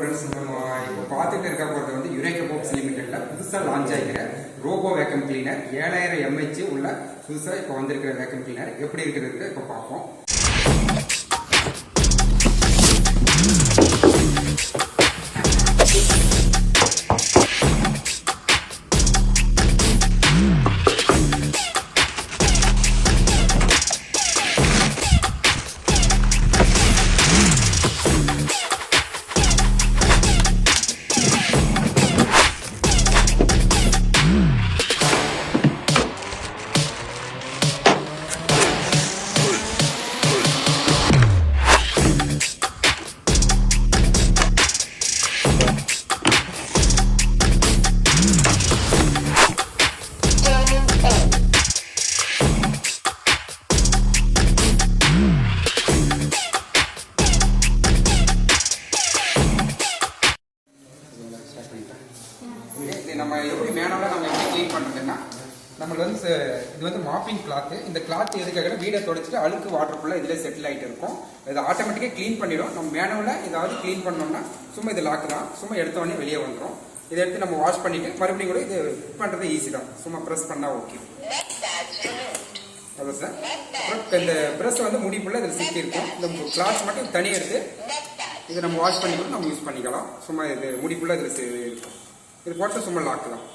Friends, நம்ம இப்போ பார்த்துட்டு இருக்க போகிறது வந்து யுரேகா பாக்ஸ் லிமிடெட்ல புதுசாக லான்ச் ஆகிக்கிற ரோபோ வேக்கம் கிளீனர் 7000 mAh உள்ள புதுசாக இப்போ வந்திருக்கிற வேக்கம் கிளீனர் எப்படி இருக்கிறது இப்போ பார்ப்போம். நம்ம எப்படி மேனுவலாக நம்ம எப்படி க்ளீன் பண்ணுறதுன்னா, நம்மளுக்கு வந்து இது வந்து மாப்பிங் கிளாத்து. இந்த கிளாத் எதுக்காக வீடை தொடச்சிட்டு அழுக்கு வாட்டர் ஃபுல்லாக இதில் செட்டில் ஆகிட்டு இருக்கும். இதை ஆட்டோமேட்டிக்காக க்ளீன் பண்ணிடும். நம்ம மேனுவலாக ஏதாவது க்ளீன் பண்ணோம்னா சும்மா இது லாக்கு தான், சும்மா எடுத்தோடனே வெளியே வந்துடும். இதை எடுத்து நம்ம வாஷ் பண்ணிவிட்டு மறுபடியும் கூட இது பண்ணுறது ஈஸி தான், சும்மா ப்ரெஸ் பண்ணால் ஓகே. அதான் சார். அப்புறம் இந்த ப்ரெஸ் வந்து முடி ஃபுல்லாக இதில் சிக்கி இருக்கும். இந்த கிளாத் மட்டும் தனியாக எடுத்து இதை நம்ம வாஷ் பண்ணி கூட நம்ம யூஸ் பண்ணிக்கலாம். சும்மா இது முடி ஃபுல்லாக இதில் இருக்கும். இது போட்டு சும்மா லாக்கு தான்.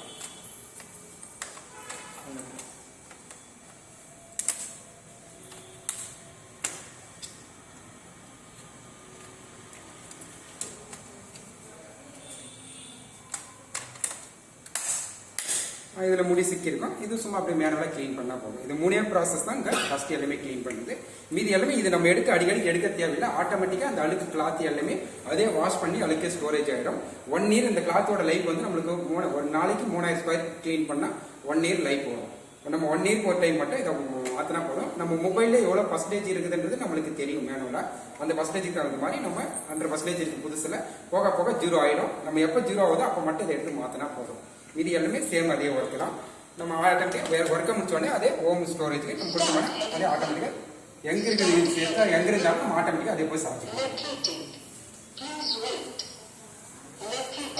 இதில் முடி சிக்கியிருக்கும். இது சும்மா அப்படியே மேனுவலாக க்ளீன் பண்ணால் போதும். இது 3 ப்ராசஸ் தான். ஃபஸ்ட் எல்லாமே க்ளீன் பண்ணுது. மீதி எல்லாமே இது நம்ம அடிக்கடி எடுக்க தேவையில்லை. ஆட்டோமேட்டிக்காக அந்த அழுக்கு கிளாத் எல்லாமே அதே வாஷ் பண்ணி அழுக்கே ஸ்டோரேஜ் ஆகிடும். 1 year இந்த கிளாத்தோட லைஃப் வந்து நம்மளுக்கு ஒரு நாளைக்கு 3000 ஸ்கொயர் க்ளீன் பண்ணால் 1 year லைஃப் வரும். நம்ம 1 year ஒரு டைம் மட்டும் இதை மாற்றினா போதும். நம்ம மொபைலில் எவ்வளோ பர்சன்டேஜ் இருக்குதுன்றது நம்மளுக்கு தெரியும் மேனுவலாக. அந்த பர்சன்டேஜுக்கு தகுந்த மாதிரி நம்ம 100% இருக்கு. புதுசில் போக போக 0 ஆகிடும். நம்ம எப்போ 0 ஆகுதோ அப்போ மட்டும் இதை எடுத்து மாற்றினா போதும். இது எல்லாமே சேம் அதே ஒர்க்கு தான். நம்ம ஆட்டோமேட்டிக்காக வேறு ஒர்க்கை முடிச்சோடனே அதே ஹோம் ஸ்டோரேஜுக்கு நம்ம கொடுத்தோம்னா அதே ஆட்டோமேட்டிக்காக எங்கே இருக்குது சேர்த்தா எங்கே இருந்தாலும் நம்ம ஆட்டோமேட்டிக்காக அதே போய் சாப்பிட்டுக்கலாம்.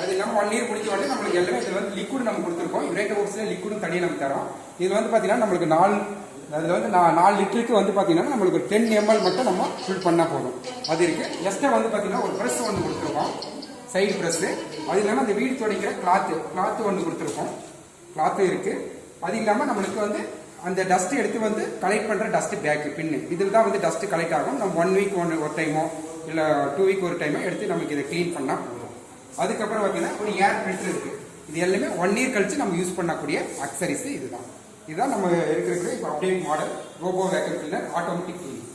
அது இல்லாமல் 1 year முடிச்ச உடனே நம்மளுக்கு எல்லாமே இதில் வந்து லிக்விட் நம்ம கொடுத்துருக்கோம். யுரேகா பாக்ஸில் லிக்விடும் தனியாக நம்ம தரோம். இதில் வந்து பார்த்தீங்கன்னா நம்மளுக்கு 4 லிட்டருக்கு வந்து பார்த்தீங்கன்னா நம்மளுக்கு 10 ml மட்டும் நம்ம ஃபில் பண்ணால் போதும். அது இருக்குது. எக்ஸ்ட்ரா வந்து பார்த்தீங்கன்னா ஒரு ப்ரெஸ் ஒன்று கொடுத்துருக்கோம், சைடு ப்ரெஸ்ஸு. அது இல்லாமல் அந்த வீடு துடைக்கிற கிளாத்து ஒன்று கொடுத்துருக்கோம். கிளாத்து இருக்குது. அது இல்லாமல் நம்மளுக்கு வந்து அந்த டஸ்ட்டு எடுத்து வந்து கலெக்ட் பண்ணுற டஸ்ட்டு பேக்கு பின்னு இதில் தான் வந்து டஸ்ட்டு கலெக்ட் ஆகும். நம்ம 1 week ஒரு டைமோ இல்லை 2 week ஒரு டைமோ எடுத்து நமக்கு இதை க்ளீன் பண்ணால் போதும். அதுக்கப்புறம் பார்த்தீங்கன்னா ஒரு ஏர் ஃபில்டர் இருக்குது. இது எல்லாமே 1 year கழிச்சு நம்ம யூஸ் பண்ணக்கூடிய அக்சரிஸு இதுதான் நம்ம இருக்கிற இப்போ update model robo vacuum cleaner automatic cleaning.